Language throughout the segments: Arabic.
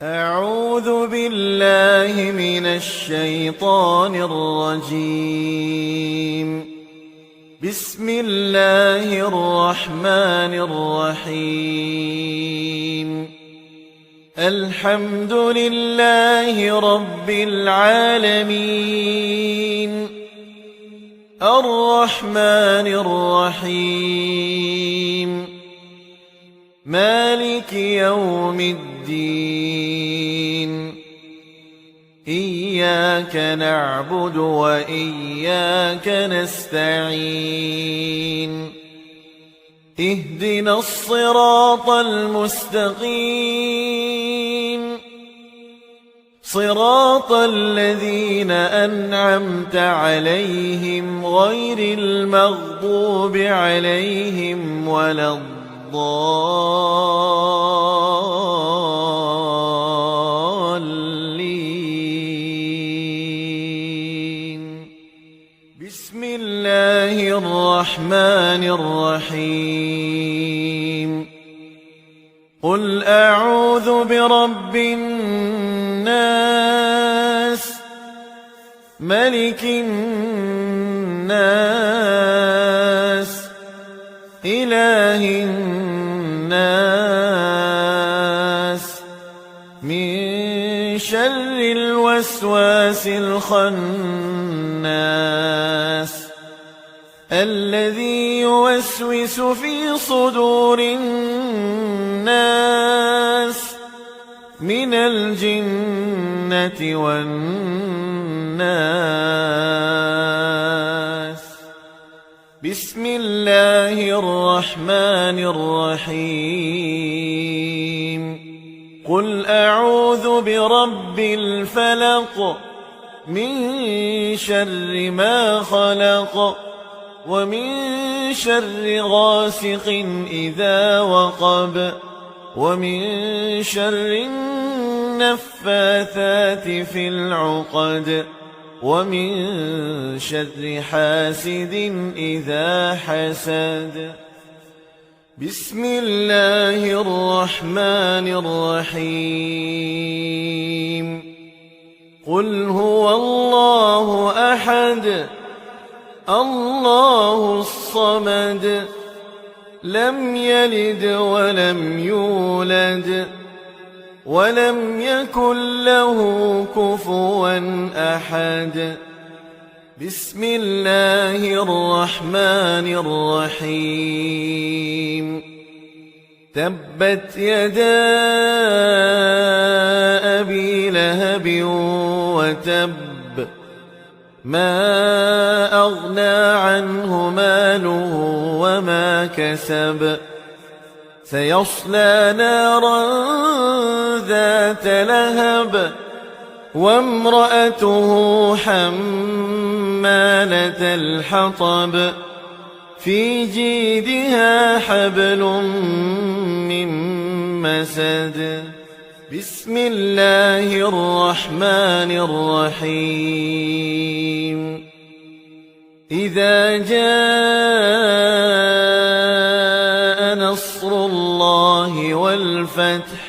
أعوذ بالله من الشيطان الرجيم. بسم الله الرحمن الرحيم. الحمد لله رب العالمين، الرحمن الرحيم، مالك يوم الدين. إياك نعبد وإياك نستعين. اهدنا الصراط المستقيم، صراط الذين أنعمت عليهم غير المغضوب عليهم ولا الضالين. بسم الله الرحمن الرحيم. قل أعوذ برب الناس، ملك الناس، إله الناس، من شر الوسواس الخناس، الذي يوسوس في صدور الناس من الجنة والناس. بسم الله الرحمن الرحيم. قل أعوذ برب الفلق، من شر ما خلق، ومن شر غاسق إذا وقب، ومن شر النفاثات في العقد، ومن شر حاسد إذا حسد. بسم الله الرحمن الرحيم. قل هو الله أحد، الله الصمد، لم يلد ولم يولد ولم يكن له كفوا أحد. بسم الله الرحمن الرحيم. تبت يدا أبي لهب وتب، ما أغنى عنه ماله وما كسب، سيصلى نارا ذات لهب، وامرأته حمالة الحطب، في جيدها حبل من مسد. بسم الله الرحمن الرحيم. إذا جاء نصر الله والفتح،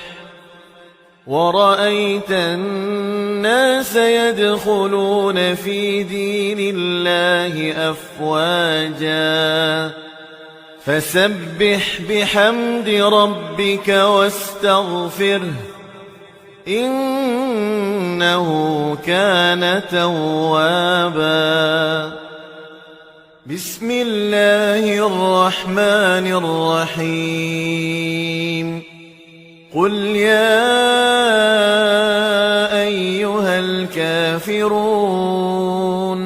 ورأيت الناس يدخلون في دين الله أفواجا، فسبح بحمد ربك واستغفره، إنه كان توابا. بسم الله الرحمن الرحيم. قل يا أيها الكافرون،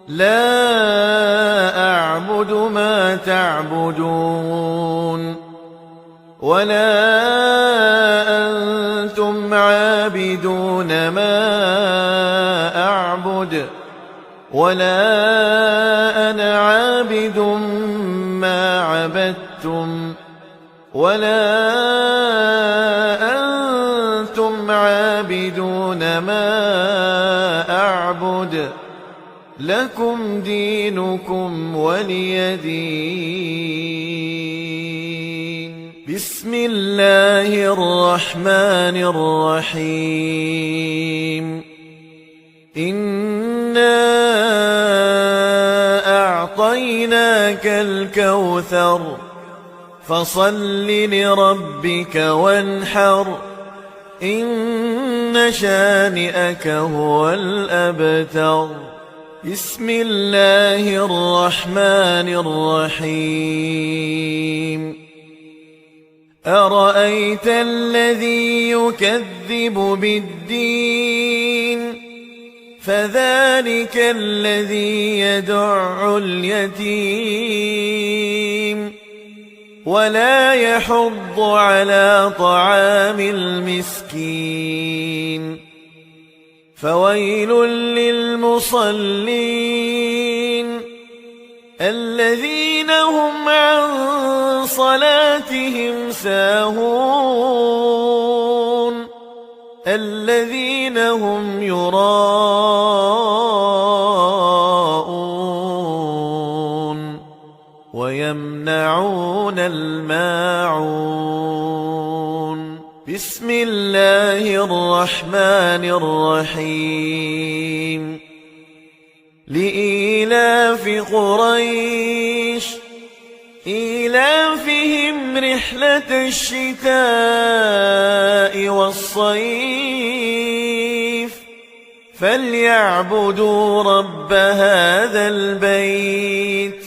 لا أعبد ما تعبدون، ولا أنتم عابدون ما أعبد، ولا أنا عابد ما عبدتم، ولا أنتم عابدون ما أعبد، لكم دينكم ولي دين. بسم الله الرحمن الرحيم إنا أعطيناك الكوثر فصل لربك وانحر إن شانئك هو الأبتر بسم الله الرحمن الرحيم أرأيت الذي يكذب بالدين فذلك الذي يدع اليتيم ولا يحض على طعام المسكين فويل للمصلين الذين هم عن صلاتهم ساهون الذين هم يراءون ويمنعون الماعون بسم الله الرحمن الرحيم لإيلاف قريش إيلافهم رحلة الشتاء والصيف فليعبدوا رب هذا البيت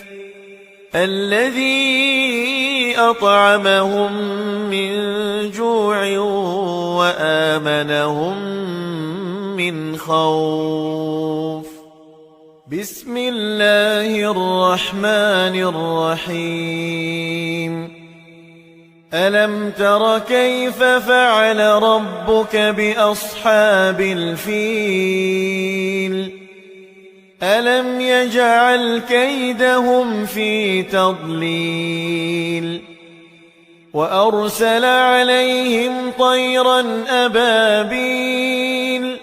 الذي أطعمهم من جوع وآمنهم من خوف بسم الله الرحمن الرحيم ألم تر كيف فعل ربك بأصحاب الفيل ألم يجعل كيدهم في تضليل وأرسل عليهم طيرا أبابيل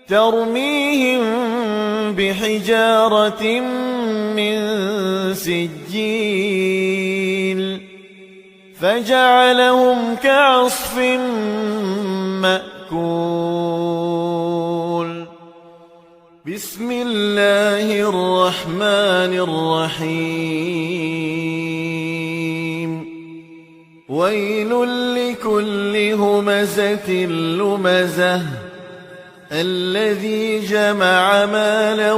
ترميهم بحجارة من سجيل فجعلهم كعصف مأكول بسم الله الرحمن الرحيم ويل لكل همزة لمزة الذي جمع مالا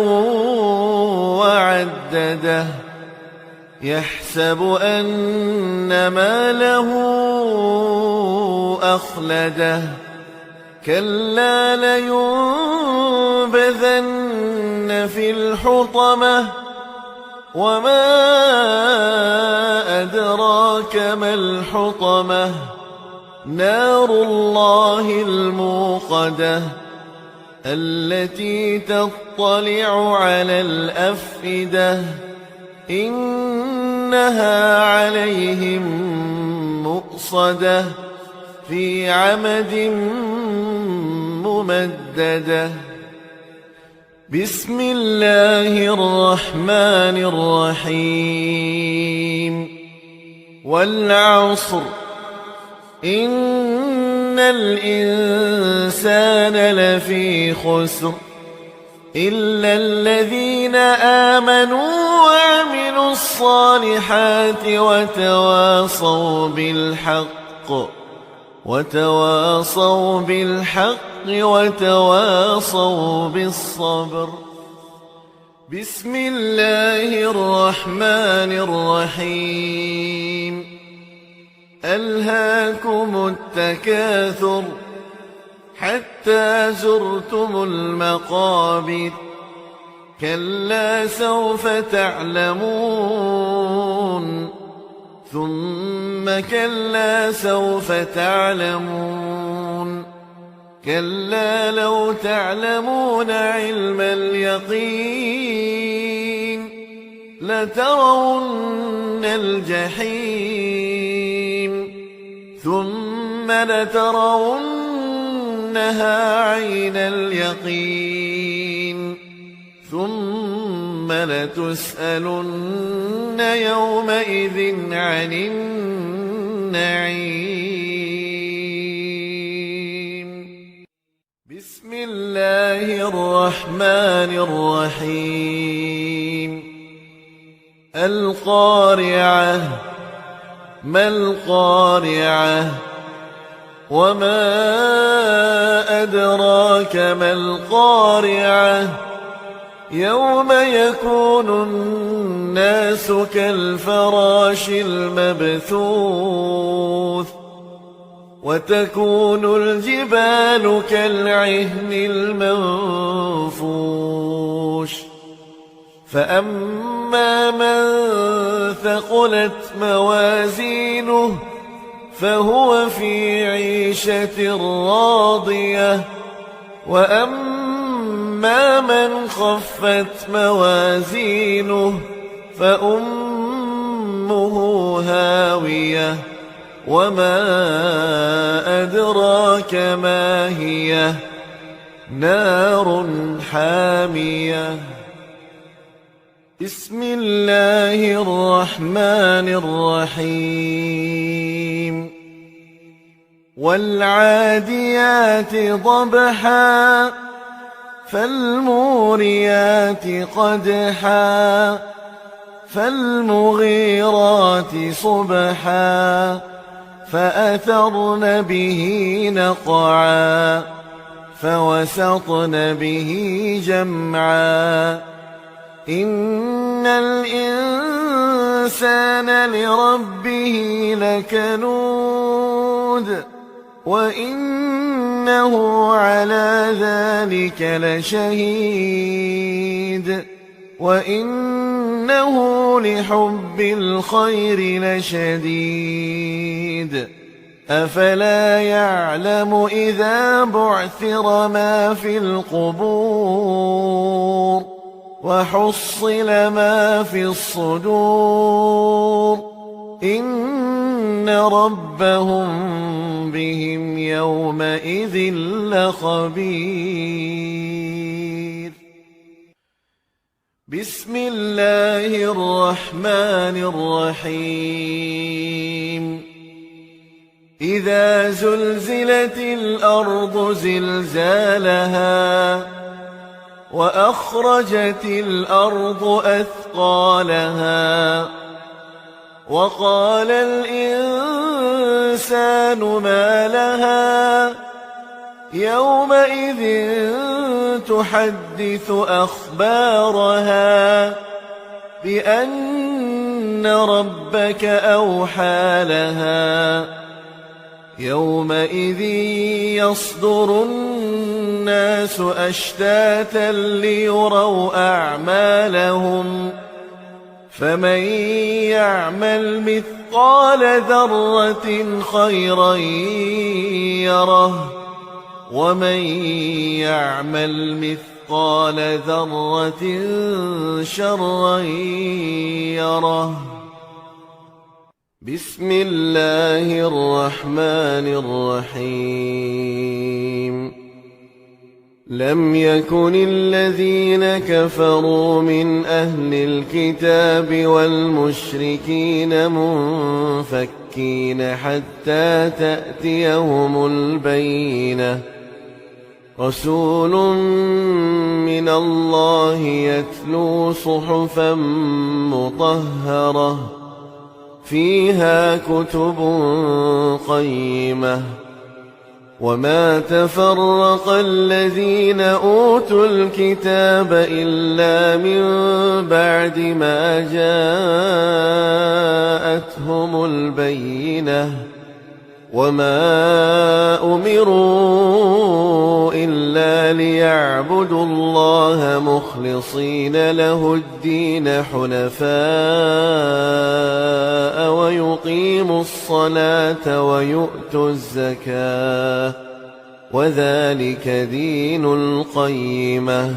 وعدده يحسب أن ماله أخلده كلا لينبذن في الحطمة وما أدراك ما الحطمة نار الله الموقدة التي تطلع على الأفئدة إنها عليهم مؤصدة في عمد ممددة بسم الله الرحمن الرحيم والعصر إن الإنسان لفي خسر إلا الذين آمنوا وعملوا الصالحات وتواصوا بالحق وتواصوا بالصبر بسم الله الرحمن الرحيم ألهاكم التكاثر حتى زرتم المقابر كلا سوف تعلمون ثم كلا سوف تعلمون كلا لو تعلمون علم اليقين لترون الجحيم ثم لترونها عين اليقين ثم لتسألن يومئذ عن النعيم. بسم الله الرحمن الرحيم. القارعة. ما القارعة؟ وما أدراك ما القارعة؟ يوم يكون الناس كالفراش المبثوث وتكون الجبال كالعهن المنفوش فأما من ثقلت موازينه فهو في عيشة راضية وأما من خفت موازينه فأمه هاوية وما أدراك ما هي نار حامية. بسم الله الرحمن الرحيم. والعاديات ضبحا فالموريات قدحا فالمغيرات صبحا فأثرن به نقعا فوسطن به جمعا إن الإنسان لربه لكنود وإنه على ذلك لشهيد وإنه لحب الخير لشديد أفلا يعلم إذا بعثر ما في القبور وحصل ما في الصدور إن ربهم بهم يومئذ لخبير. بسم الله الرحمن الرحيم. إذا زلزلت الأرض زلزالها وأخرجت الأرض أثقالها وقال الإنسان ما لها يومئذ تحدث أخبارها بأن ربك أوحى لها يومئذ يصدر الناس أشتاتا ليروا أعمالهم فمن يعمل مثقال ذرة خيرا يره ومن يعمل مثقال ذرة شرا يره. بسم الله الرحمن الرحيم. لم يكن الذين كفروا من أهل الكتاب والمشركين منفكين حتى تأتيهم البينة رسول من الله يتلو صحفا مطهرة فيها كتب قيمة وما تفرق الذين أوتوا الكتاب إلا من بعد ما جاءتهم البينة وما أمروا إلا ليعبدوا الله مخلصين له الدين حنفاء ويقيموا الصلاة ويؤتوا الزكاة وذلك دين القيمة.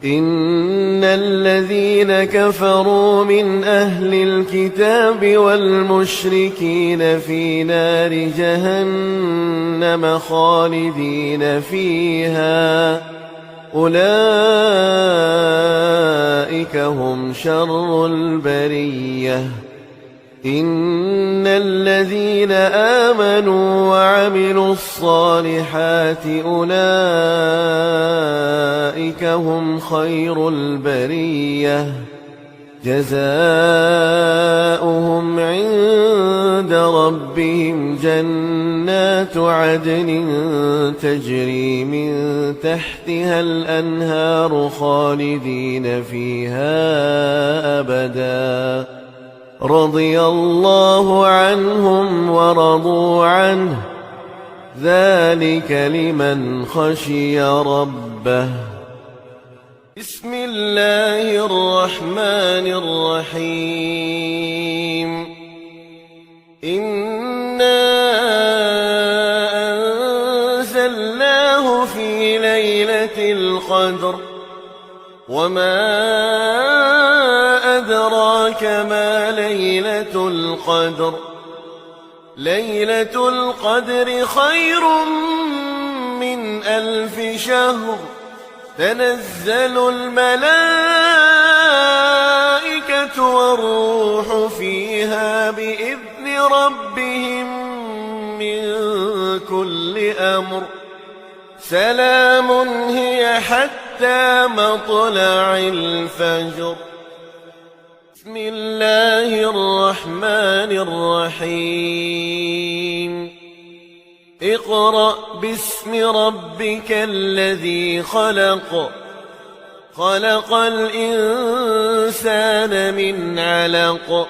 إن الذين كفروا من أهل الكتاب والمشركين في نار جهنم خالدين فيها أولئك هم شر البرية. إن الذين آمنوا وعملوا الصالحات أولئك هم خير البرية جزاؤهم عند ربهم جنات عدن تجري من تحتها الأنهار خالدين فيها أبدا رضي الله عنهم ورضوا عنه ذلك لمن خشي ربه. بسم الله الرحمن الرحيم. إنا أنزلناه في ليلة القدر وما أدراك ما ليلة القدر ليلة القدر خير من 1000 شهر تنزل الملائكة والروح فيها بإذن ربهم من كل أمر سلام هي حتى مطلع الفجر. بسم الله الرحمن الرحيم. اقرأ باسم ربك الذي خلق خلق الإنسان من علق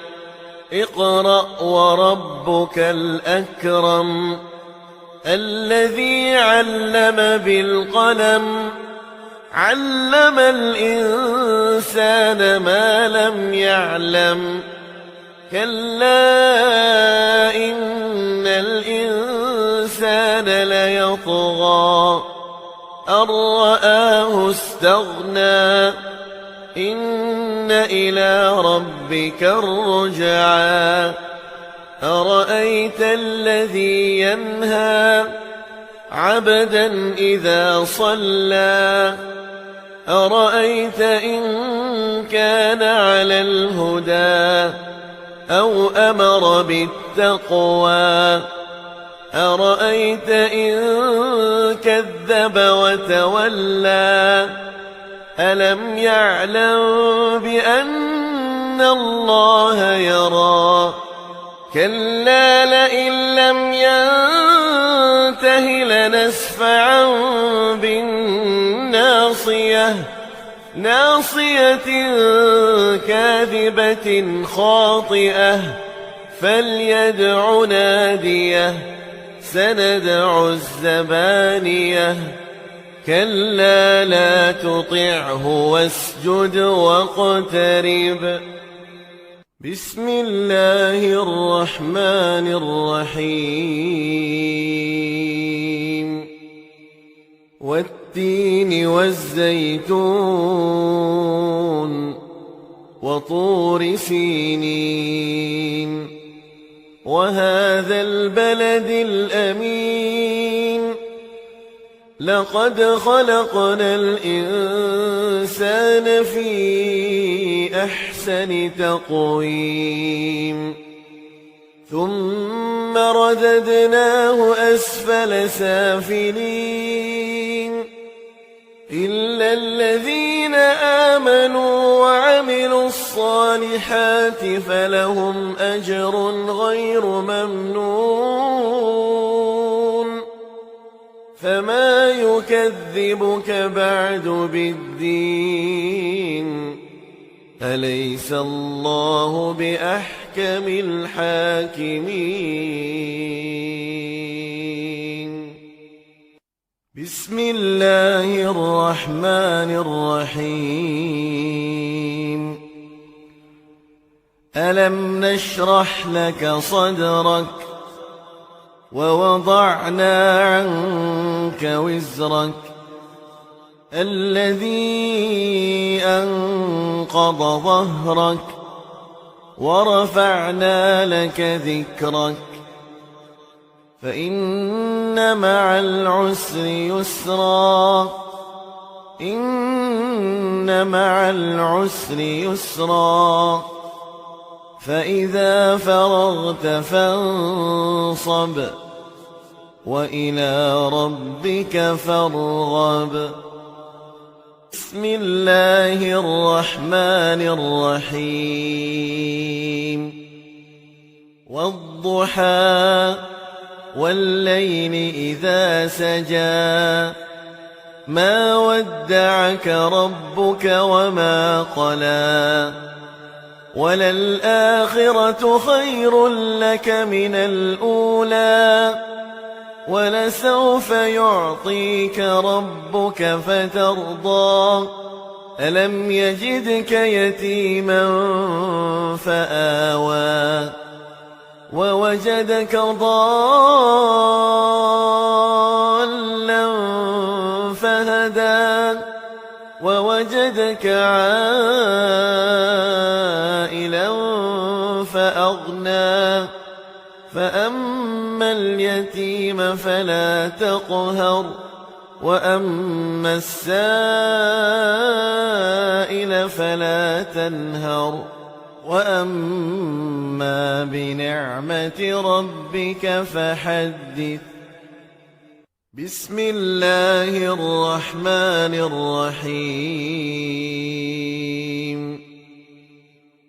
اقرأ وربك الأكرم الذي علم بالقلم علم الإنسان ما لم يعلم كلا إن الإنسان ليطغى أن رآه استغنى إن إلى ربك الرجعى أرأيت الذي ينهى عبدا إذا صلى أرأيت إن كان على الهدى أو أمر بالتقوى أرأيت إن كذب وتولى ألم يعلم بأن الله يرى كلا لئن لم ينته لنسفعا بالناصية ناصية كاذبة خاطئة فليدع ناديه سندع الزبانية كلا لا تطعه واسجد واقترب. بسم الله الرحمن الرحيم. والتين والزيتون وطور سينين وهذا البلد الأمين لقد خلقنا الإنسان في أحسن تقويم ثم رددناه أسفل سافلين إلا الذين آمنوا وعملوا الصالحات فلهم أجر غير ممنون فما يكذبك بعد بالدين أليس الله بأحكم الحاكمين. بسم الله الرحمن الرحيم. ألم نشرح لك صدرك ووضعنا عنك وزرك الذي أنقض ظهرك ورفعنا لك ذكرك فإن مع العسر يسرا إن مع العسر يسرا فإذا فرغت فانصب وإلى ربك فارغب. بسم الله الرحمن الرحيم. والضحى والليل إذا سجى ما ودعك ربك وما قلى وللآخرة خير لك من الأولى ولسوف يعطيك ربك فترضى ألم يجدك يتيما فآوى ووجدك ضالا فهدى ووجدك عائلا فأغنى فأما اليتيم فلا تقهر وأما السائل فلا تنهر وأما بنعمة ربك فحدث. بسم الله الرحمن الرحيم.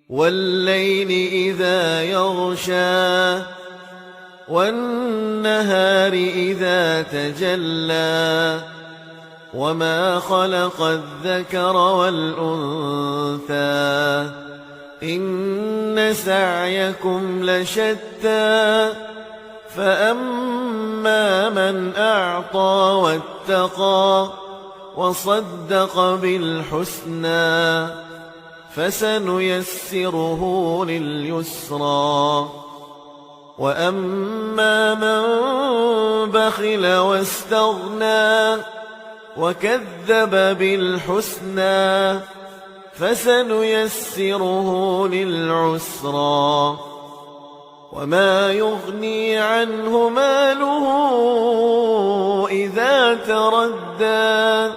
والليل إذا يغشى والنهار إذا تجلى وما خلق الذكر والأنثى إن سعيكم لشتى فأما من أعطى واتقى وصدق بالحسنى فسنيسره لليسرى وأما من بخل واستغنى وكذب بالحسنى فسنيسره للعسرى وما يغني عنه ماله إذا تردى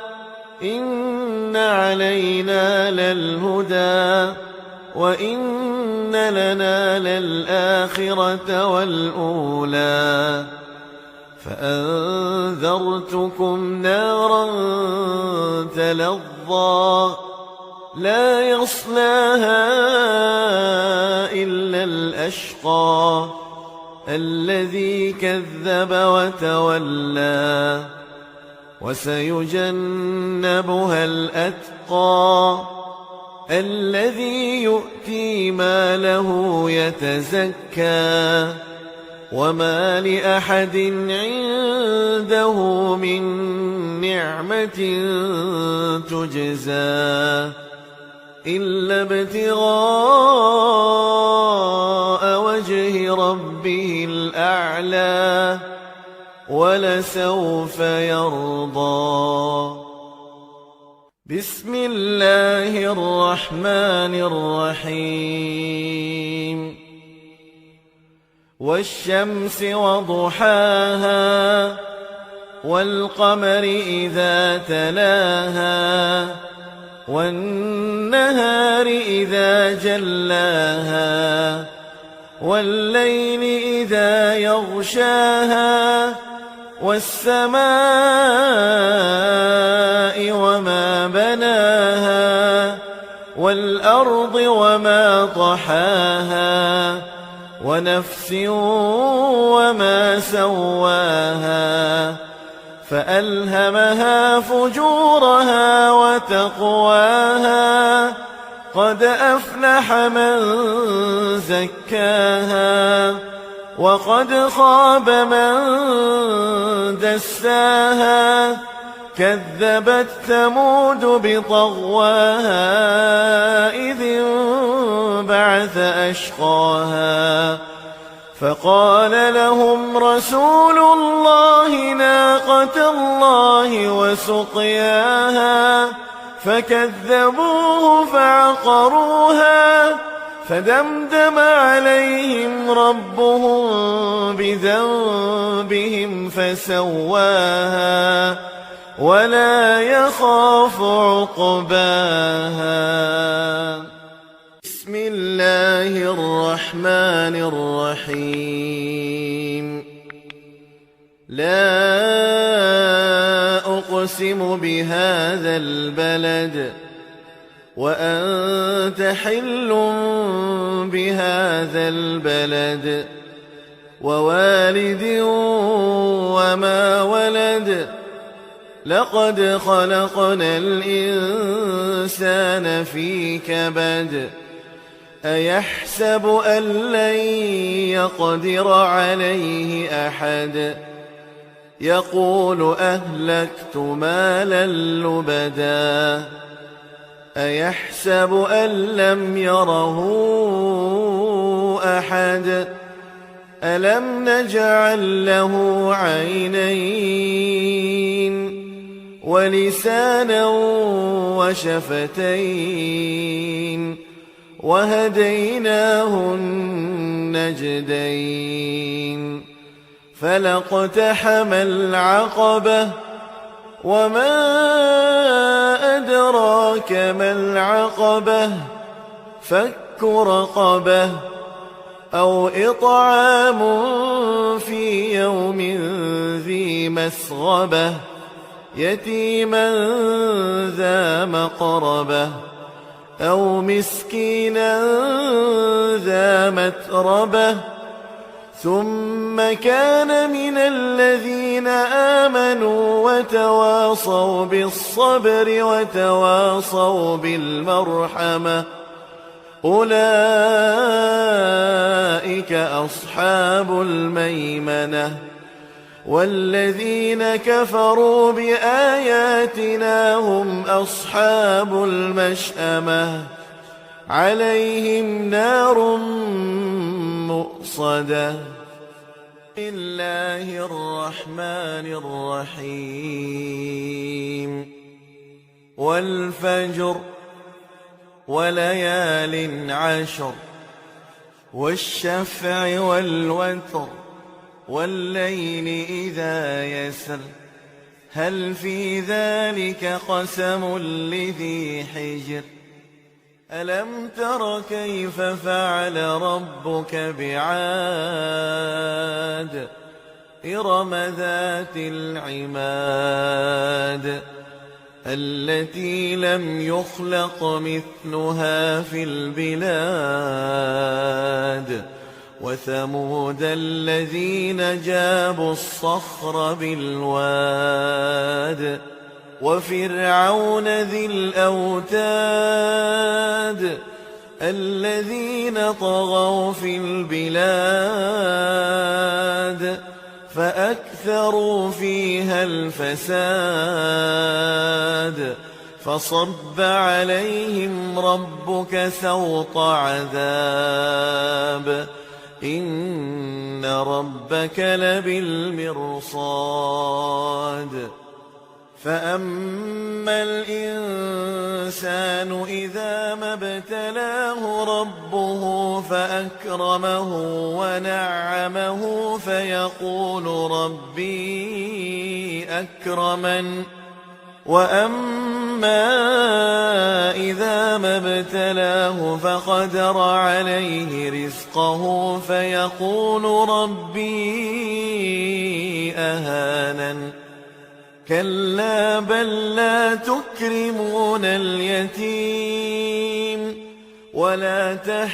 إن علينا للهدى وإن لنا للآخرة والأولى فأنذرتكم نارا تلظى لا يصلاها إلا الأشقى الذي كذب وتولى وسيجنبها الأتقى الذي يؤتي ماله يتزكى وما لأحد عنده من نعمة تجزى إلا ابتغاء وجه ربه الأعلى ولسوف يرضى. بسم الله الرحمن الرحيم. والشمس وضحاها والقمر إذا تلاها والنهار إذا جلاها والليل إذا يغشاها والسماء وما بناها والأرض وما طحاها ونفس وما سواها فألهمها فجورها وتقواها قد أفلح من زكاها وقد خاب من دساها كذبت ثمود بطغواها إذ انبعث أشقاها فقال لهم رسول الله ناقة الله وسقياها فكذبوه فعقروها فدمدم عليهم ربهم بذنبهم فسواها ولا يخاف عقباها. بسم الله الرحمن الرحيم لا أقسم بهذا البلد وأنت حل بهذا البلد ووالد وما ولد لقد خلقنا الإنسان في كبد أيحسب أن لن يقدر عليه أحد يقول أهلكت مالا لبدا أيحسب أن لم يره أحد ألم نجعل له عينين ولسانا وشفتين وهديناه النجدين فلاقتحم العقبة وما أدراك ما العقبة فك رقبة أو إطعام في يوم ذي مسغبة يتيما ذا مقربة أو مسكينا ذا متربة ثم كان من الذين آمنوا وتواصوا بالصبر وتواصوا بالمرحمة أولئك أصحاب الميمنة والذين كفروا بآياتنا هم أصحاب المشأمة عليهم نار مؤصدة بسم الله الرحمن الرحيم والفجر وليال عشر والشفع والوتر والليل إذا يسر هل في ذلك قسم لذي حجر ألم تر كيف فعل ربك بعاد إرم ذات العماد التي لم يخلق مثلها في البلاد وثمود الذين جابوا الصخر بالواد وفرعون ذي الأوتاد الذين طغوا في البلاد فأكثروا فيها الفساد فصب عليهم ربك سوط عذاب إن ربك لبالمرصاد فأما الإنسان إذا ما ابتلاه ربه فأكرمه ونعمه فيقول ربي أكرمن وأما إذا ما ابتلاه فقدر عليه رزقه فيقول ربي أهانن كلا بل لا تكرمون اليتيم ولا تحاضون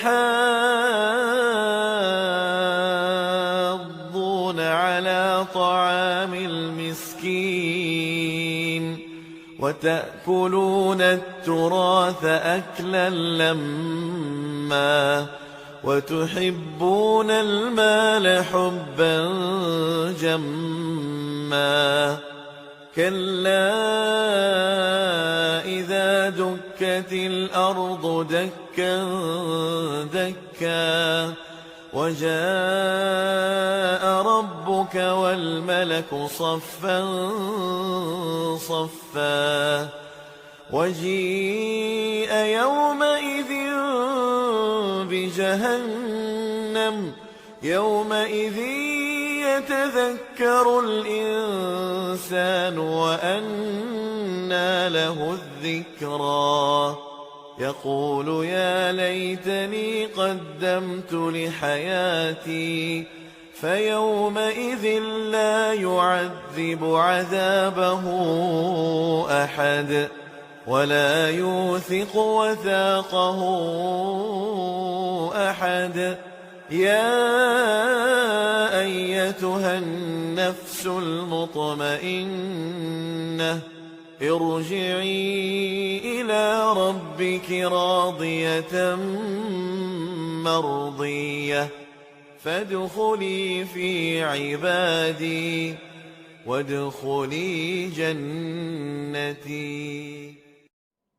على طعام المسكين وتأكلون التراث أكلا لما وتحبون المال حبا جما كلا إذا دكت الأرض دكا دكا وجاء ربك والملك صفا صفا وجيء يومئذ بجهنم يومئذ يتذكر الإنسان وأنى له الذكرى يقول يا ليتني قدمت لحياتي فيومئذ لا يعذب عذابه أحد ولا يوثق وثاقه أحد. يا أيتها النفس المطمئنة ارجعي إلى ربك راضية مرضية فادخلي في عبادي وادخلي جنتي.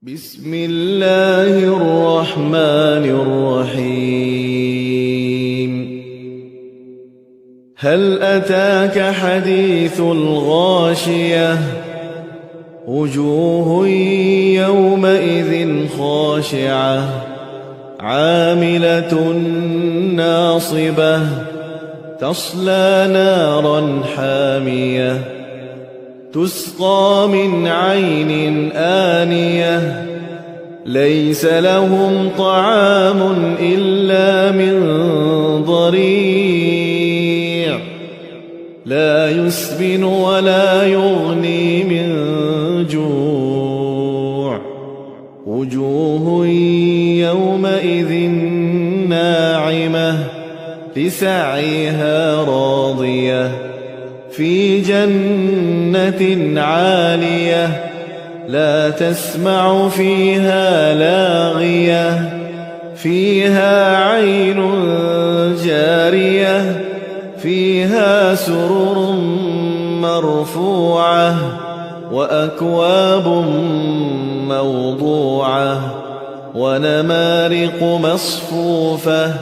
بسم الله الرحمن الرحيم. هل أتاك حديث الغاشية وجوه يومئذ خاشعة عاملة ناصبة تصلى نارا حامية تسقى من عين آنية ليس لهم طعام إلا من ضريع لا يسمن ولا يغني من جوع. وجوه يومئذ ناعمة لسعيها راضية في جنة عالية لا تسمع فيها لاغية فيها عين جارية فيها سرر مرفوعة وأكواب موضوعة ونمارق مصفوفة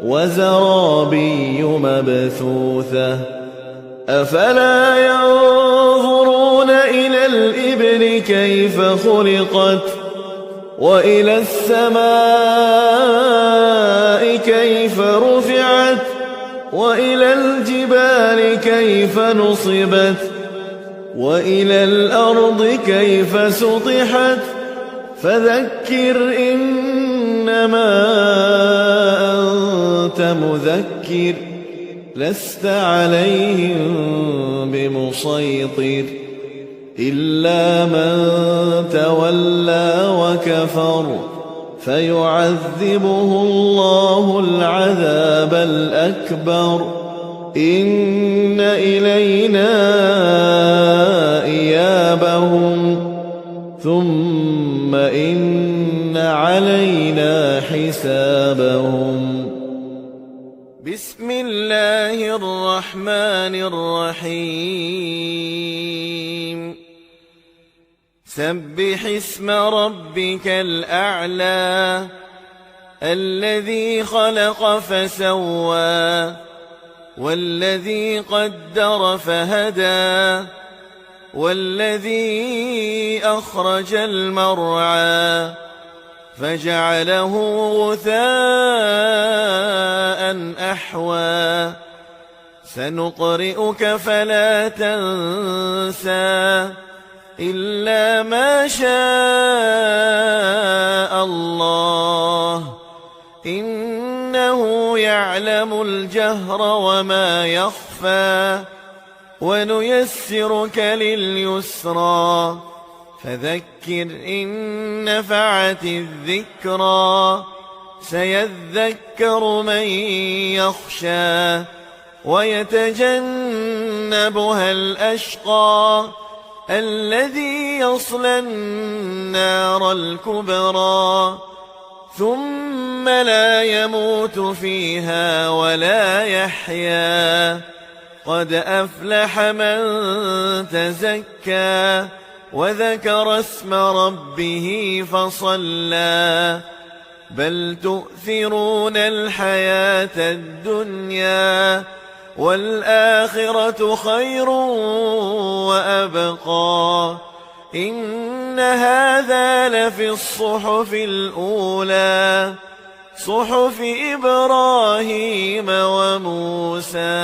وزرابي مبثوثة. أفلا ينظرون إلى الإبل كيف خلقت وإلى السماء كيف رفعت وإلى الجبال كيف نصبت وإلى الأرض كيف سطحت فذكر إنما أنت مذكر لست عليهم بمسيطر إلا من تولى وكفر فيعذبه الله العذاب الأكبر. إن إلينا إيابهم ثم إن علينا حسابهم. بسم الله الرحمن الرحيم. سبح اسم ربك الأعلى الذي خلق فسوى والذي قدر فهدى والذي أخرج المرعى فجعله غثاء أحوى. سنقرئك فلا تنسى إلا ما شاء الله إنه يعلم الجهر وما يخفى ونيسرك لليسرى فذكر إن نفعت الذكرى سيذكر من يخشى ويتجنبها الأشقى الذي يصلى النار الكبرى ثم لا يموت فيها ولا يحيا. قد أفلح من تزكى وذكر اسم ربه فصلى بل تؤثرون الحياة الدنيا والآخرة خير وأبقى. إن هذا لفي الصحف الأولى صحف إبراهيم وموسى.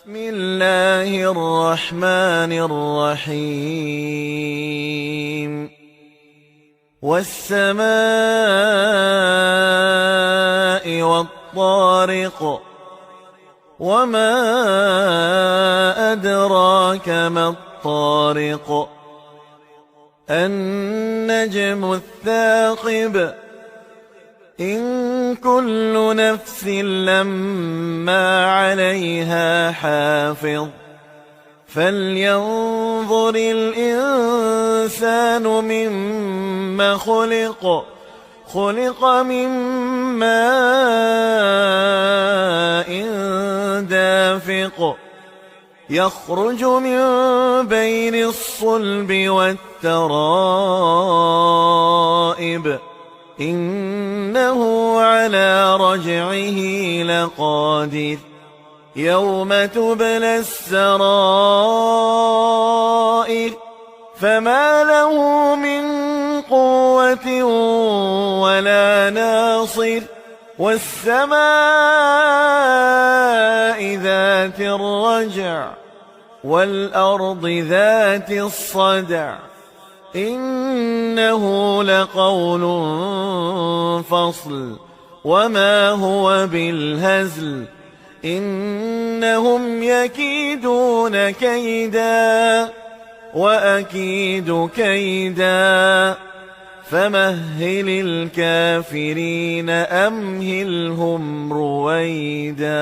بسم الله الرحمن الرحيم. والسماء والطارق وما أدراك ما الطارق النجم الثاقب إن كل نفس لما عليها حافظ فلينظر الإنسان مما خلق من ماء دافق يخرج من بين الصلب والترائب إنه على رجعه لقادر يوم تبلى السرائر فما له من قوة ولا ناصر والسماء ذات الرجع والأرض ذات الصدع إنه لقول فصل وما هو بالهزل إنهم يكيدون كيدا وأكيد كيدا فمهل الكافرين أمهلهم رويدا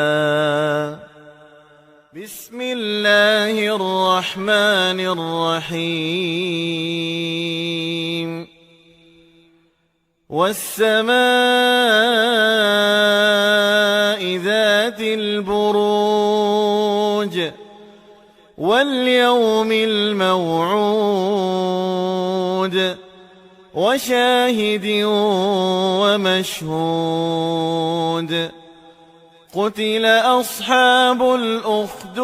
بسم الله الرحمن الرحيم والسماء ذات البروج واليوم الموعود وشاهد ومشهود قتل أصحاب الأخدود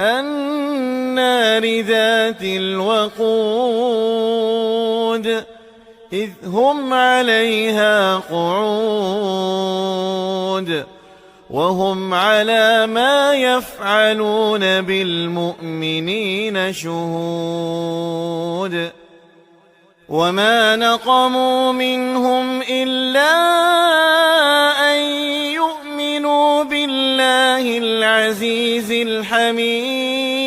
النار ذات الوقود إذ هم عليها قعود وهم على ما يفعلون بالمؤمنين شهود وما نقموا منهم إلا أن يؤمنوا بالله العزيز الحميد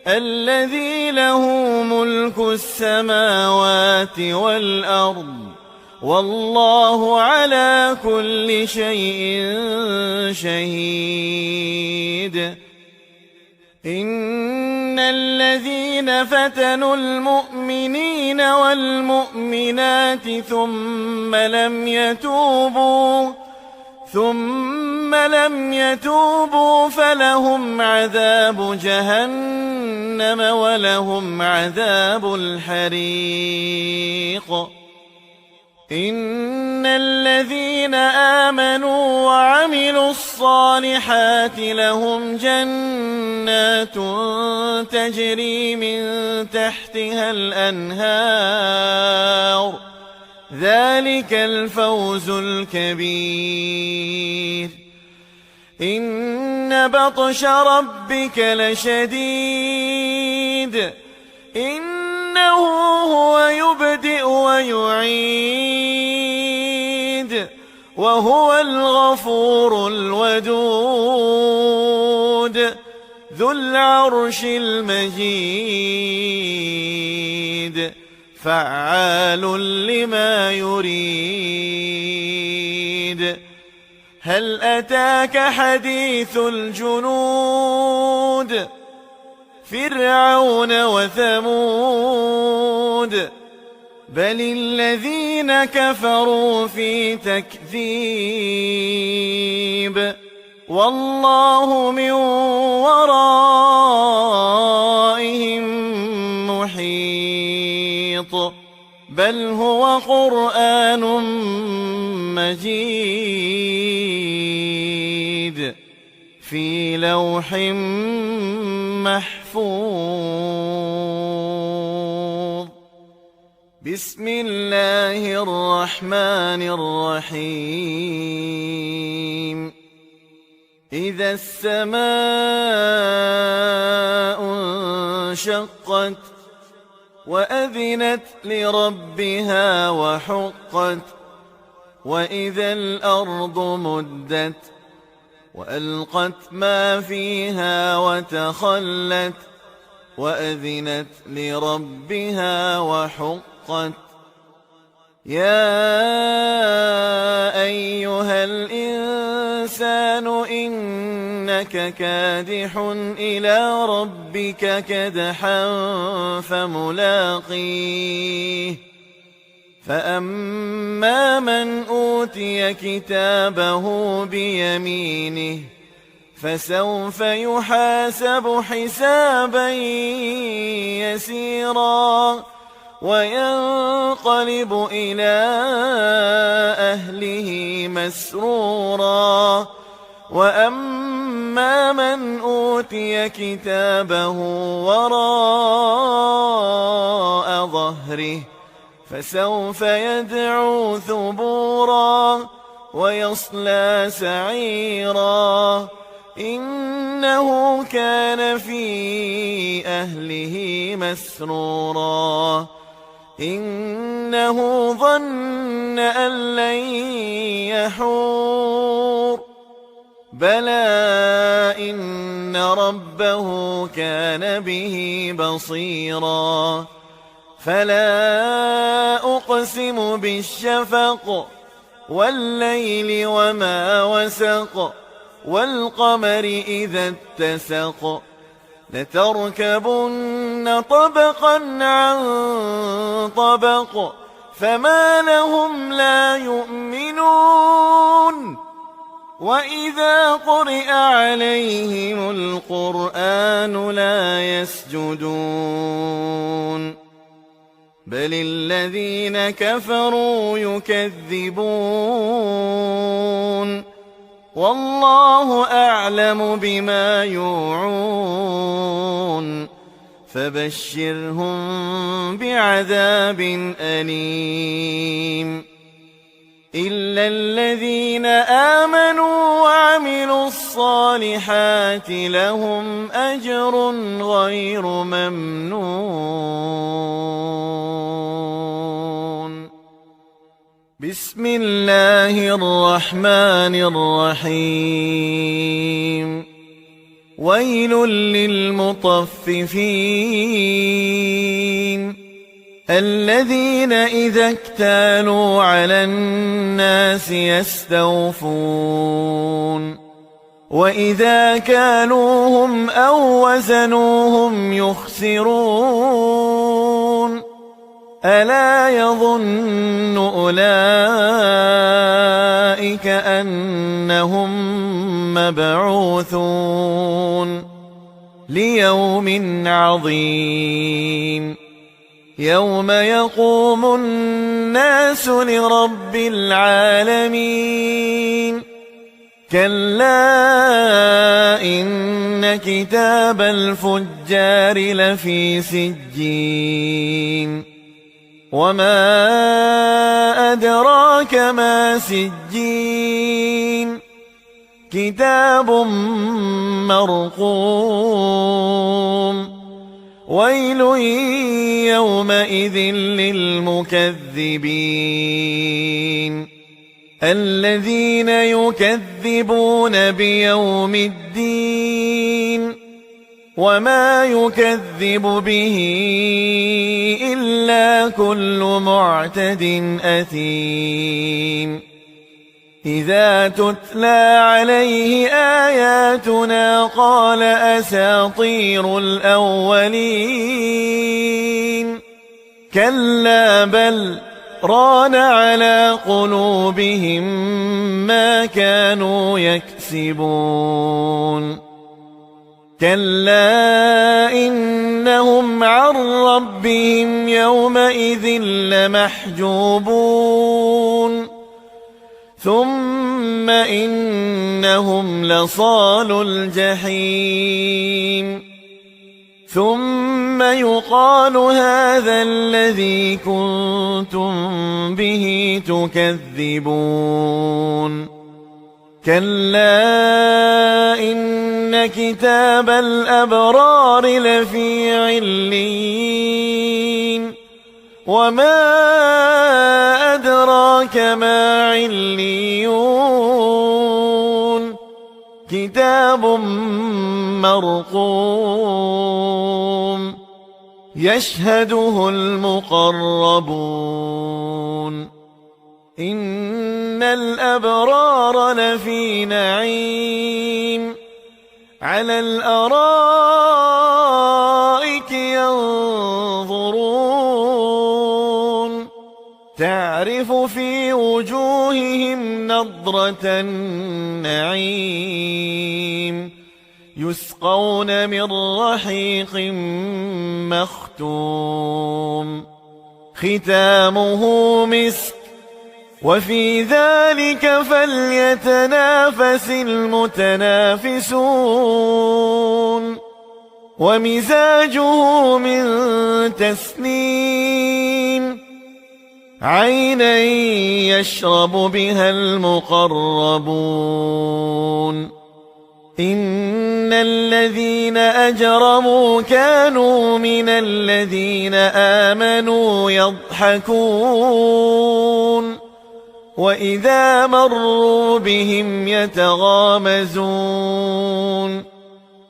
الذي له ملك السماوات والأرض والله على كل شيء شهيد إن الذين فتنوا المؤمنين والمؤمنات ثم لم يتوبوا فلهم عذاب جهنم ولهم عذاب الحريق إن الذين آمنوا وعملوا الصالحات لهم جنات تجري من تحتها الأنهار ذلك الفوز الكبير إن بطش ربك لشديد إنه هو يبدئ ويعيد وهو الغفور الودود ذو العرش المجيد فعال لما يريد هل أتاك حديث الجنود فرعون وثمود بل الذين كفروا في تكذيب والله من ورائهم محيط بل هو قرآن مجيد في لوح محفوظ بسم الله الرحمن الرحيم إذا السماء انشقت وأذنت لربها وحقت وإذا الأرض مدت وألقت ما فيها وتخلت وأذنت لربها وحقت يا أيها الإنسان إنك كادح إلى ربك كدحا فملاقيه فأما من أوتي كتابه بيمينه فسوف يحاسب حسابا يسيرا وينقلب إلى أهله مسرورا وأما من أوتي كتابه وراء ظهره فسوف يدعو ثبورا ويصلى سعيرا إنه كان في أهله مسرورا إنه ظن أن لن يحور بلى إن ربه كان به بصيرا فلا أقسم بالشفق والليل وما وسق والقمر إذا اتسق لتركبن طبقا عن طبق فما لهم لا يؤمنون وإذا قرئ عليهم القرآن لا يسجدون بل الذين كفروا يكذبون والله أعلم بما يوعون فبشرهم بعذاب أليم إلا الذين آمنوا وعملوا الصالحات لهم أجر غير ممنون بسم الله الرحمن الرحيم ويل للمطففين الذين إذا اكتالوا على الناس يستوفون وإذا كالوهم أو وزنوهم يخسرون ألا يظن أولئك أنهم مبعوثون ليوم عظيم يوم يقوم الناس لرب العالمين كلا إن كتاب الفجار لفي سجين وما أدراك ما سجين كتاب مرقوم ويل يومئذ للمكذبين الذين يكذبون بيوم الدين وما يكذب به إلا كل معتد أثيم إذا تتلى عليه آياتنا قال أساطير الأولين كلا بل ران على قلوبهم ما كانوا يكسبون كلا إنهم عن ربهم يومئذ لمحجوبون ثم إنهم لصالو الجحيم ثم يقال هذا الذي كنتم به تكذبون كلا إن كتاب الأبرار لفي عليين وما أدراك ما عليون كتاب مرقوم يشهده المقربون إن الأبرار لفي نعيم على الأرائك ينظرون تعرف في وجوههم نضرة النعيم يسقون من رحيق مختوم ختامه مسك وفي ذلك فليتنافس المتنافسون ومزاجه من تسنيم عينا يشرب بها المقربون إن الذين أجرموا كانوا من الذين آمنوا يضحكون وإذا مروا بهم يتغامزون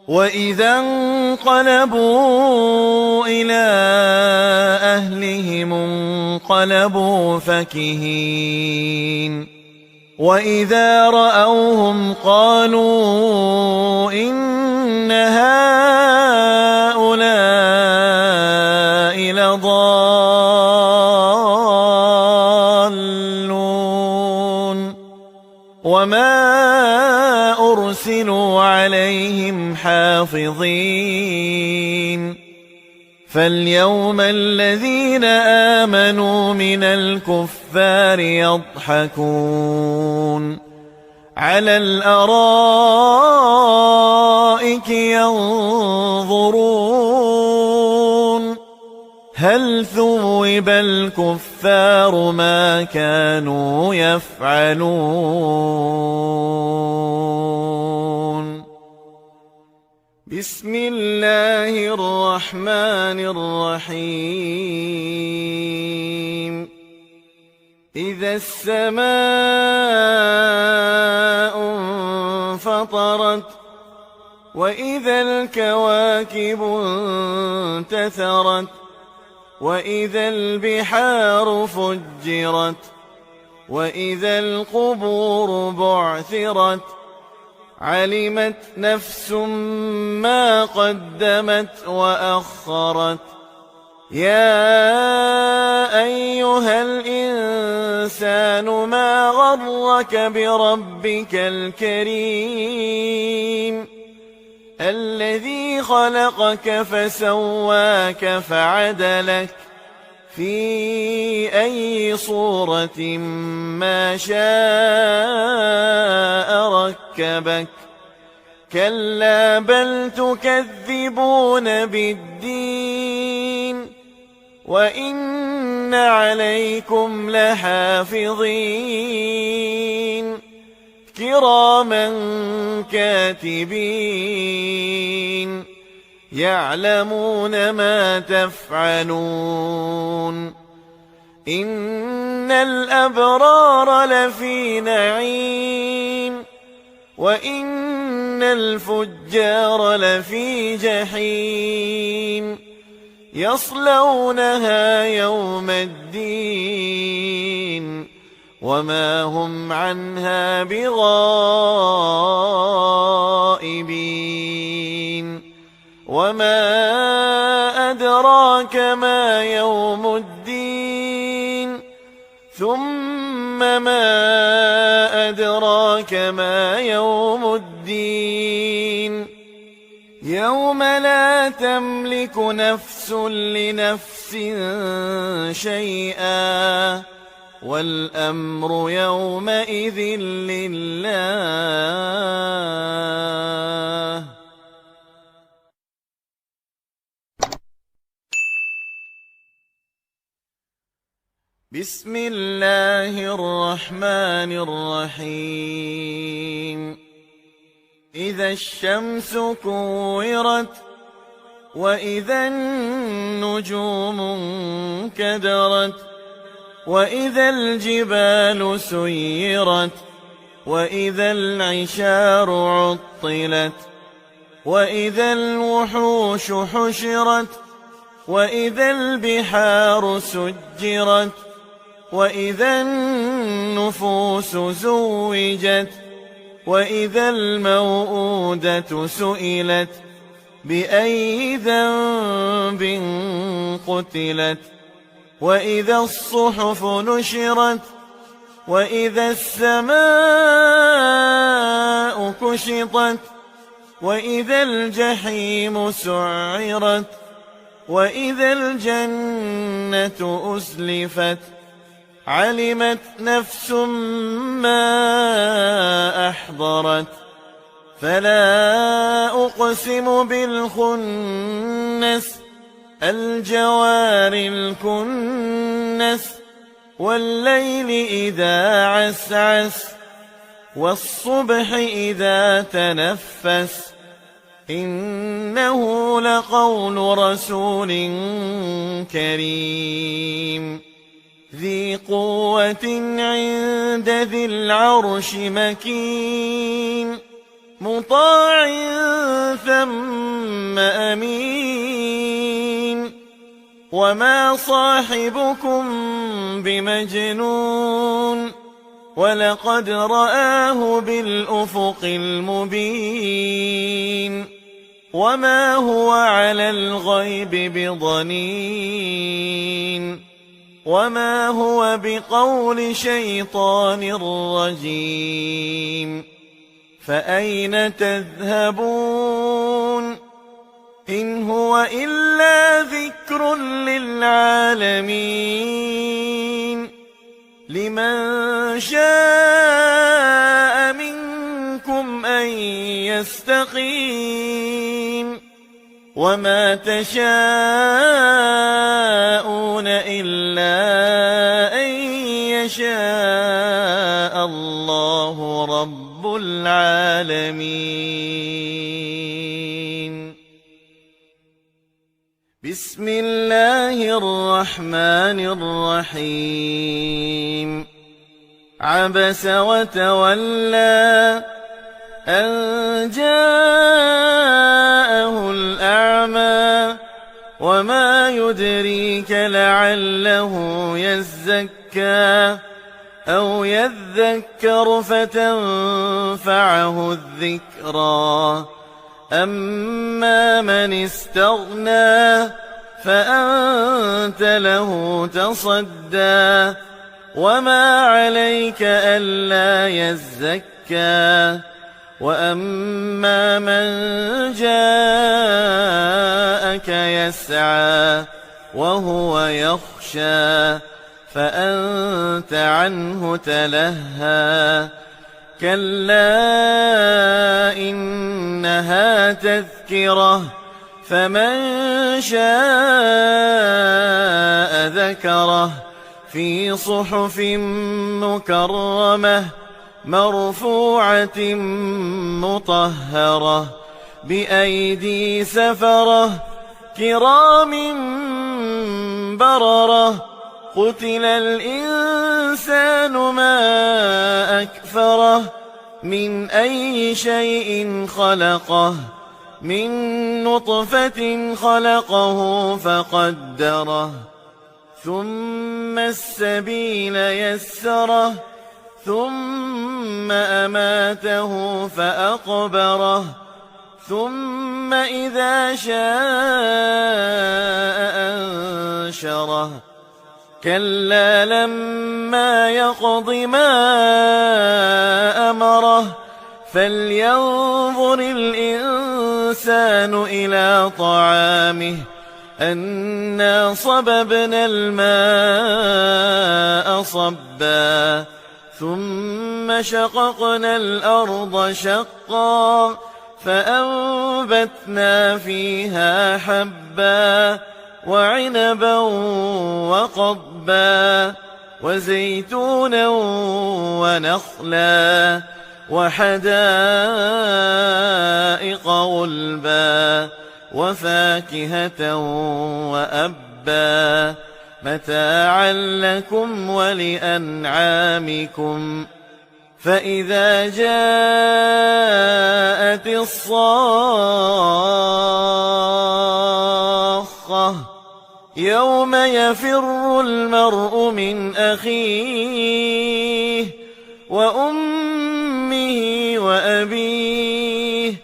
وإذا انقلبوا إلى أهلهم انقلبوا فكهين وإذا رأوهم قالوا إن هؤلاء لضالون وما أرسلوا عليهم حافظين فاليوم الذين آمنوا من الكفار يضحكون على الأرائك ينظرون هل ثوب الكفار ما كانوا يفعلون بسم الله الرحمن الرحيم إذا السماء انفطرت وإذا الكواكب انتثرت وإذا البحار فجرت وإذا القبور بعثرت علمت نفس ما قدمت وأخرت يا أيها الإنسان ما غرك بربك الكريم الذي خلقك فسواك فعدلك في أي صورة ما شاء ركبك كلا بل تكذبون بالدين وإن عليكم لحافظين كراما كاتبين يعلمون ما تفعلون إن الأبرار لفي نعيم وإن الفجار لفي جحيم يصلونها يوم الدين وما هم عنها بغائبين وما أدراك ما يوم الدين ثم ما أدراك ما يوم الدين يوم لا تملك نفس لنفس شيئا والأمر يومئذ لله بسم الله الرحمن الرحيم إذا الشمس كورت وإذا النجوم انكدرت وإذا الجبال سيرت وإذا العشار عطلت وإذا الوحوش حشرت وإذا البحار سجرت وإذا النفوس زوجت وإذا الموءودة سئلت بأي ذنب قتلت وإذا الصحف نشرت وإذا السماء كشطت وإذا الجحيم سعرت وإذا الجنة أزلفت علمت نفس ما أحضرت فلا أقسم بالخنس الجوار الكنس والليل إذا عسعس والصبح إذا تنفس إنه لقول رسول كريم ذي قوة عند ذي العرش مكين مطاع ثم أمين وما صاحبكم بمجنون ولقد رآه بالأفق المبين وما هو على الغيب بضنين وما هو بقول شيطان رجيم فأين تذهبون إن هو إلا ذكر للعالمين لمن شاء منكم أن يستقيم وما تشاءون إلا أن يشاء الله رب العالمين بسم الله الرحمن الرحيم عبس وتولى أن جاءه الأعمى وما يدريك لعله يزكى أو يذكر فتنفعه الذكرى أما من استغنى فأنت له تصدى وما عليك ألا يزكى وأما من جاءك يسعى وهو يخشى فأنت عنه تلهى كلا إنها تذكرة فمن شاء ذكره في صحف مكرمة مرفوعة مطهرة بأيدي سفرة كرام بررة قتل الإنسان ما أكفره من أي شيء خلقه من نطفة خلقه فقدره ثم السبيل يسره ثم أماته فأقبره ثم إذا شاء أنشره كلا لما يقض ما أمره فلينظر الإنسان إلى طعامه أنا صببنا الماء صبا ثم شققنا الأرض شقا فأنبتنا فيها حبا وعنبا وقضبا وزيتونا ونخلا وحدائق غلبا وفاكهة وأبا متاعا لكم ولأنعامكم فإذا جاءت الصاخة يوم يفر المرء من أخيه وأمه وأبيه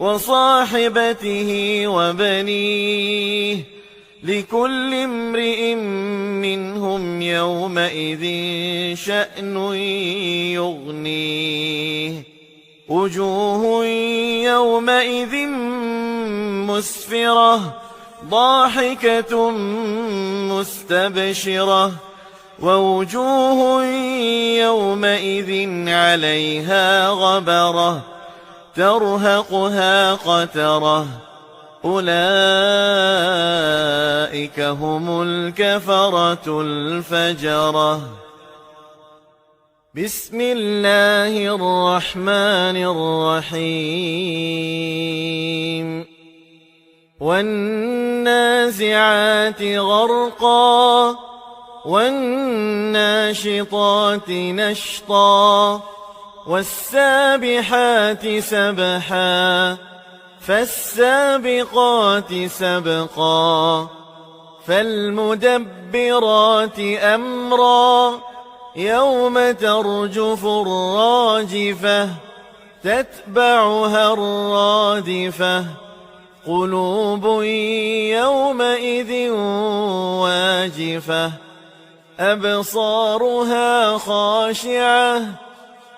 وصاحبته وبنيه لكل امرئ منهم يومئذ شأن يغنيه وجوه يومئذ مسفرة ضاحكة مستبشرة ووجوه يومئذ عليها غبرة ترهقها قترة أولئك هم الكفرة الفجرة بسم الله الرحمن الرحيم والنازعات غرقا والناشطات نشطا والسابحات سبحا فالسابقات سبقا فالمدبرات أمرا يوم ترجف الراجفة تتبعها الرادفة قلوب يومئذ واجفة أبصارها خاشعة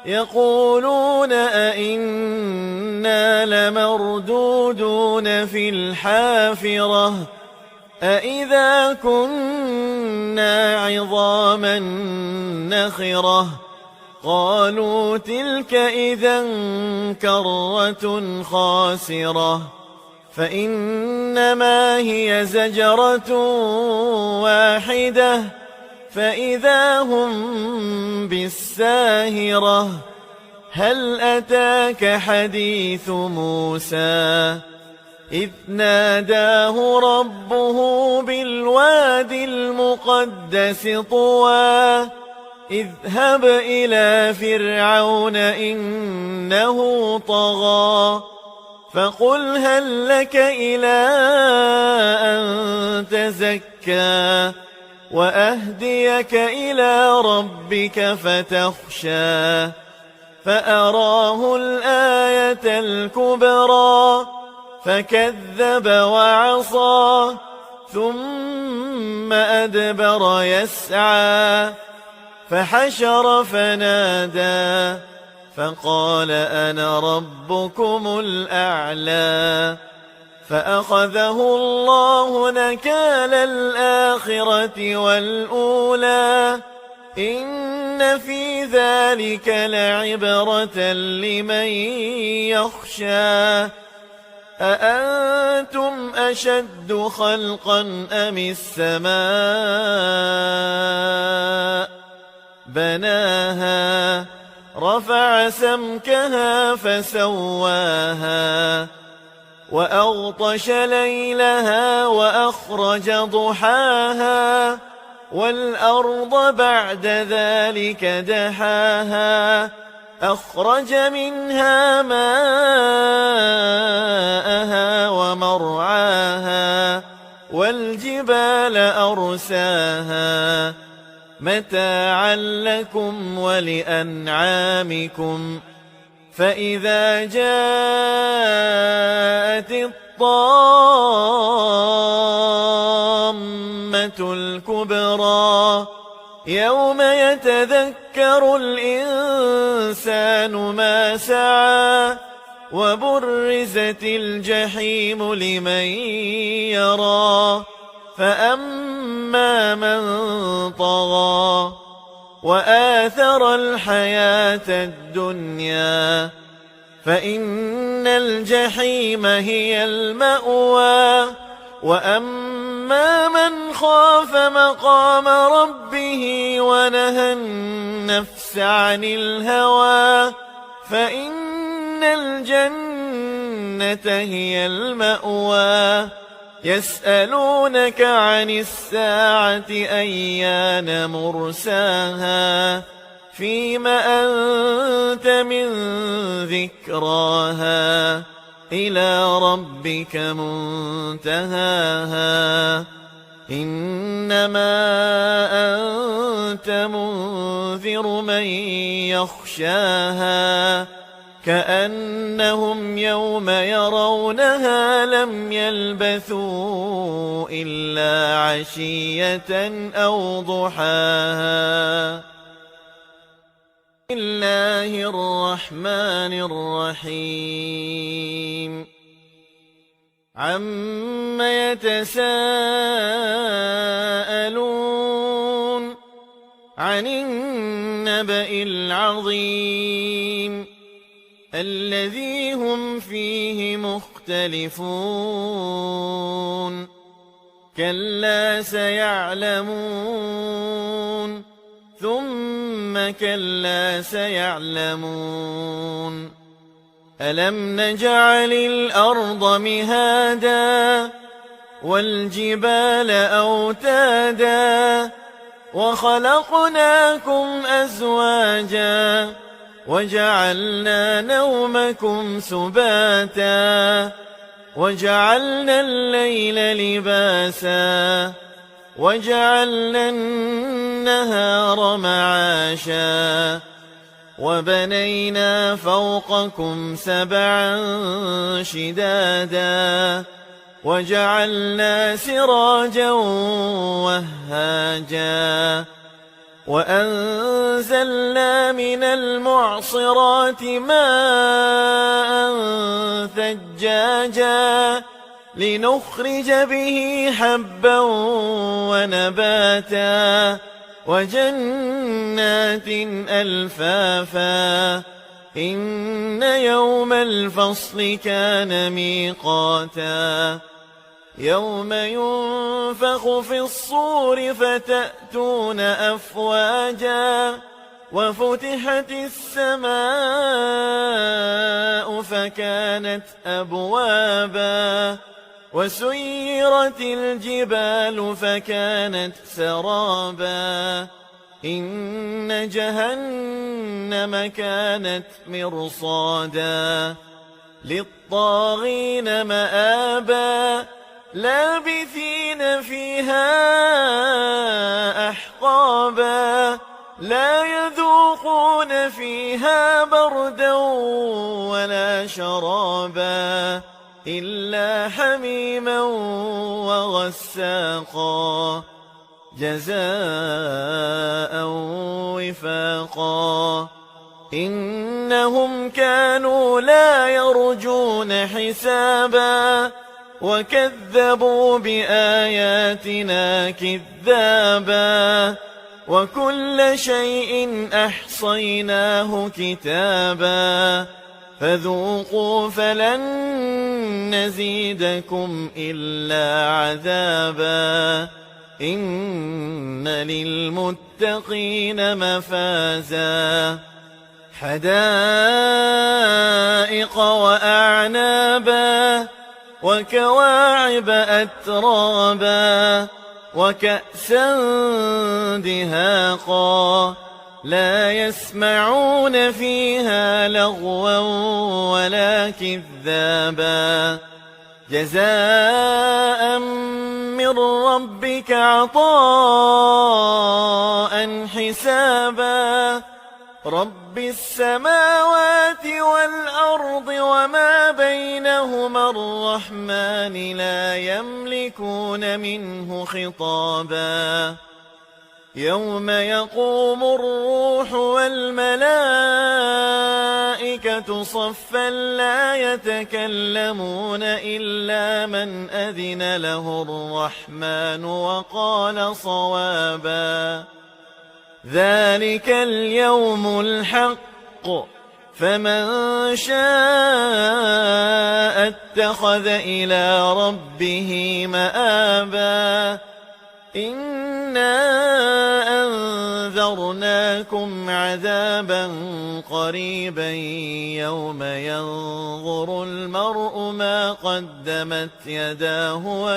يقولون أئنا لمردودون في الحافرة أئذا كنا عظاما نخرة قالوا تلك إذا كرة خاسرة فإنما هي زجرة واحدة فإذا هم بالساهرة هل أتاك حديث موسى إذ ناداه ربه بالواد المقدس طوى اذهب إلى فرعون إنه طغى فقل هل لك إلى أن تزكى وأهديك إلى ربك فتخشى فأراه الآية الكبرى فكذب وعصى ثم أدبر يسعى فحشر فنادى فقال أنا ربكم الأعلى فأخذه الله نكال الآخرة والأولى إن في ذلك لعبرة لمن يخشى أأنتم أشد خلقا أم السماء بناها رفع سمكها فسواها وأغطش ليلها وأخرج ضحاها والأرض بعد ذلك دحاها أخرج منها ماءها ومرعاها والجبال أرساها متاعا لكم ولأنعامكم فإذا جاءت الطامة الكبرى يوم يتذكر الإنسان ما سعى وبرزت الجحيم لمن يرى فأما من طغى وآثر الحياة الدنيا فإن الجحيم هي المأوى وأما من خاف مقام ربه ونهى النفس عن الهوى فإن الجنة الجنة هي المأوى يسألونك عن الساعة أيان مرساها فيم أنت من ذكراها إلى ربك منتهاها إنما أنت منذر من يخشاها كأنهم يوم يرونها لم يلبثوا إلا عشية أو ضحاها. بسم الله الرحمن الرحيم عم يتساءلون عن النبأ العظيم الذي هم فيه مختلفون كلا سيعلمون ثم كلا سيعلمون ألم نجعل الأرض مهادا والجبال أوتادا وخلقناكم أزواجا وجعلنا نومكم سباتا وجعلنا الليل لباسا وجعلنا النهار معاشا وبنينا فوقكم سبعا شدادا وجعلنا سراجا وهاجا وأنزلنا من المعصرات ماء ثجاجا لنخرج به حبا ونباتا وجنات ألفافا إن يوم الفصل كان ميقاتا يوم ينفخ في الصور فتأتون أفواجا وفتحت السماء فكانت أبوابا وسيرت الجبال فكانت سرابا إن جهنم كانت مرصادا للطاغين مآبا لابثين فيها أحقابا لا يذوقون فيها بردا ولا شرابا إلا حميما وغساقا جزاء وفاقا إنهم كانوا لا يرجون حسابا وكذبوا بآياتنا كذابا وكل شيء أحصيناه كتابا فذوقوا فلن نزيدكم إلا عذابا إن للمتقين مفازا حدائق وأعنابا وكواعب أترابا وكأسا دهاقا لا يسمعون فيها لغوا ولا كذابا جزاء من ربك عطاء حسابا رب السماوات والأرض وما بينهما الرحمن لا يملكون منه خطابا يوم يقوم الروح والملائكة صفا لا يتكلمون إلا من أذن له الرحمن وقال صوابا ذلك اليوم الحق فمن شاء اتخذ إلى ربه مآبا إنا لكم عذابا قريبا يوم ينظر المرء ما قدمت يداه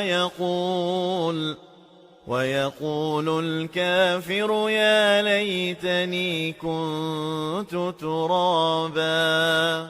ويقول الكافر يا ليتني كنت ترابا